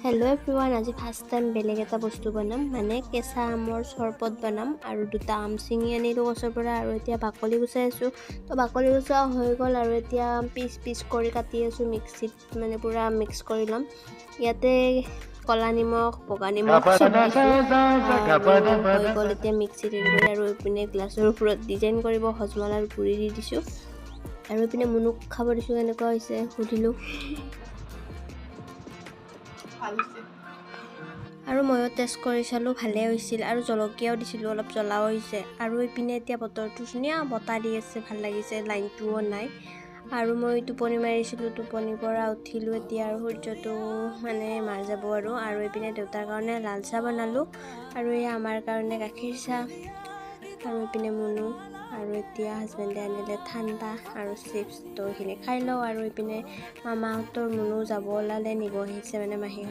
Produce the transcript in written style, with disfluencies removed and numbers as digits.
hello everyone आज first time बेलेग এটা বস্তু বনাম মানে কেঁচা আমৰ চৰবত বনাম আৰু দুটা আম চিঙি আনিলো গছৰ পৰা আৰু এতিয়া বাকলি গুচাই আছো তো বাকলি গুচা হৈ গল আৰু এতিয়া পিচ কৰি কাটি আছো মিক্সিত মানে পুৰা মিক্স কৰি লম ইয়াতে কলা নিমখ বগা নিমখ সব হৈ গল এতিয়া মিক্সিত কৰি আৰু ইপিনে গ্লাছৰ ওপৰত ডিজাইন কৰিব হজমলাৰ গুৰি দি দিছো আৰু ইপিনে মুনুক খাব দিছো এনেকুৱা হৈছে সুধিলো আৰু ময়ো টেষ্ট কৰি চালো ভালে হৈছিল আৰু জলকীয়াও দিছিলো অলপ জ্বলাও হৈছে আৰু ইপিনে এতিয়া বতৰটো ধুনীয়া বতাহ দি আছে ভাল লাগিছে লাইনটোও নাই আৰু মই টোপনি মাৰিছিলো টোপনিৰ পৰা উঠিলো এতিয়া আৰু সূৰ্যটো মানে মাৰ যাব আৰু ইপিনে দেউতাৰ কাৰণে লাল চাহ বনালো আৰু এই আমাৰ কাৰণে গাখীৰ চাহ আৰু ইপিনে মুনু আৰু এতিয়া হাজবেণ্ডে আনিলে ঠাণ্ডা আৰু চিপছ তো এইখিনি খাই লওঁ আৰু ইপিনে মামাহঁতৰ মুনু যাব ওলালে নিব আহিছে মানে মাহী